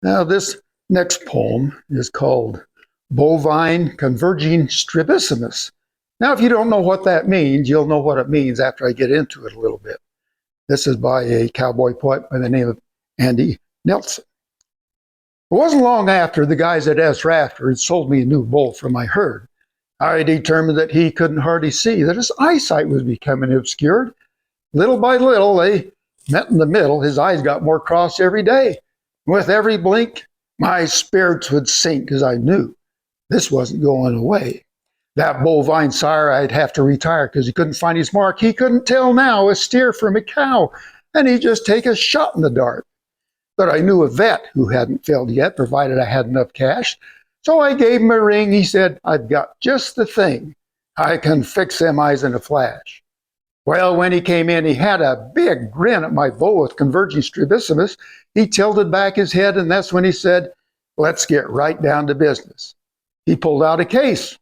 Now, this next poem is called Bovine Converging Strabismus. Now, if you don't know what that means, you'll know what it means after I get into it a little bit. This is by a cowboy poet by the name of Andy Nelson. It wasn't long after the guys at S. Rafter had sold me a new bull from my herd. I determined that he couldn't hardly see, that his eyesight was becoming obscured. Little by little, they met in the middle. His eyes got more crossed every day. With every blink, my spirits would sink as I knew this wasn't going away. That bovine sire, I'd have to retire because he couldn't find his mark. He couldn't tell now a steer from a cow, and he'd just take a shot in the dark. But I knew a vet who hadn't failed yet, provided I had enough cash. So I gave him a ring. He said, I've got just the thing. I can fix them eyes in a flash. Well, when he came in, he had a big grin at my bull with converging strabismus. He tilted back his head, and that's when he said, let's get right down to business. He pulled out a case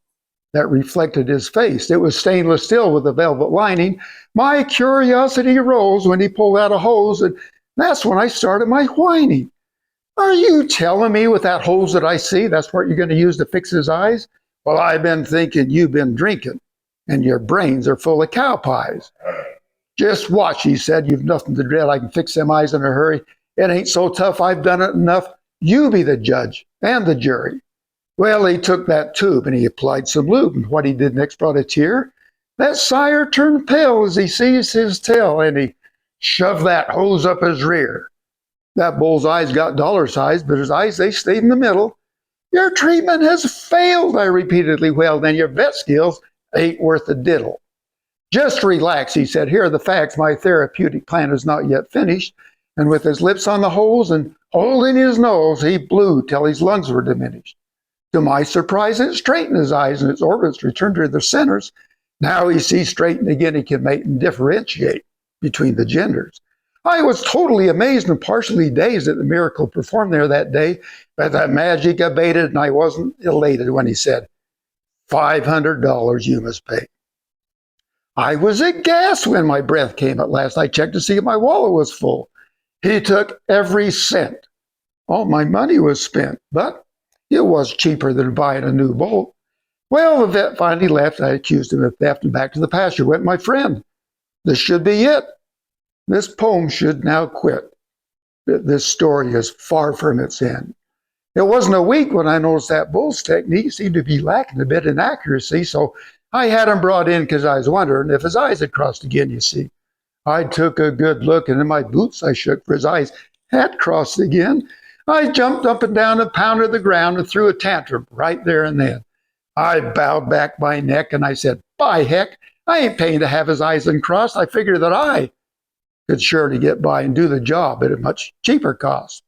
that reflected his face. It was stainless steel with a velvet lining. My curiosity rose when he pulled out a hose, and that's when I started my whining. Are you telling me with that hose that I see, that's what you're going to use to fix his eyes? Well, I've been thinking you've been drinking, and your brains are full of cow pies. Just watch, he said. You've nothing to dread. I can fix them eyes in a hurry. It ain't so tough. I've done it enough. You be the judge and the jury. Well, he took that tube and he applied some lube, and what he did next brought a tear. That sire turned pale as he seized his tail, and he shoved that hose up his rear. That bull's eyes got dollar-sized, but his eyes, they stayed in the middle. Your treatment has failed, I repeatedly wailed, and your vet skills ain't worth a diddle. Just relax, he said. Here are the facts. My therapeutic plan is not yet finished. And with his lips on the hose and holding his nose, he blew till his lungs were diminished. To my surprise, it straightened his eyes and its orbits returned to their centers. Now he sees straight, and again he can make and differentiate between the genders. I was totally amazed and partially dazed at the miracle performed there that day, but the magic abated, and I wasn't elated when he said, $500 you must pay. I was aghast when my breath came at last. I checked to see if my wallet was full. He took every cent. All my money was spent, but it was cheaper than buying a new bull. Well, the vet finally left. I accused him of theft, and back to the pasture went my friend. This should be it. This poem should now quit. This story is far from its end. It wasn't a week when I noticed that bull's technique seemed to be lacking a bit in accuracy, so I had him brought in because I was wondering if his eyes had crossed again, you see. I took a good look, and in my boots I shook, for his eyes had crossed again. I jumped up and down and pounded the ground and threw a tantrum right there and then. I bowed back my neck and I said, by heck, I ain't paying to have his eyes uncrossed. I figured that I could surely get by and do the job at a much cheaper cost.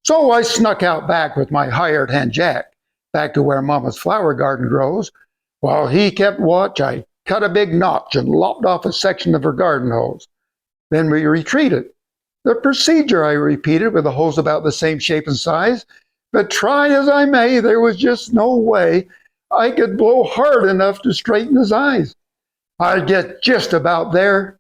So I snuck out back with my hired hand Jack, back to where Mama's flower garden grows. While he kept watch, I cut a big notch and lopped off a section of her garden hose. Then we retreated. The procedure I repeated with a hose about the same shape and size, but try as I may, there was just no way I could blow hard enough to straighten his eyes. I'd get just about there,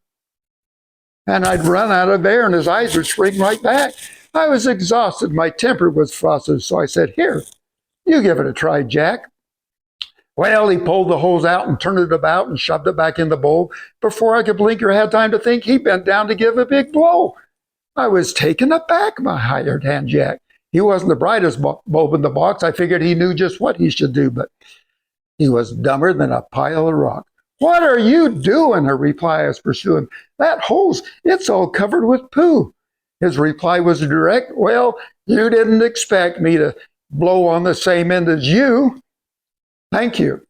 and I'd run out of air, and his eyes would spring right back. I was exhausted. My temper was frosted, so I said, here, you give it a try, Jack. Well, he pulled the hose out and turned it about and shoved it back in the bowl. Before I could blink or had time to think, he bent down to give a big blow. I was taken aback, my hired hand Jack. He wasn't the brightest bulb in the box. I figured he knew just what he should do, but he was dumber than a pile of rock. What are you doing? Her reply I was pursuing. That hose, it's all covered with poo. His reply was direct. Well, you didn't expect me to blow on the same end as you. Thank you.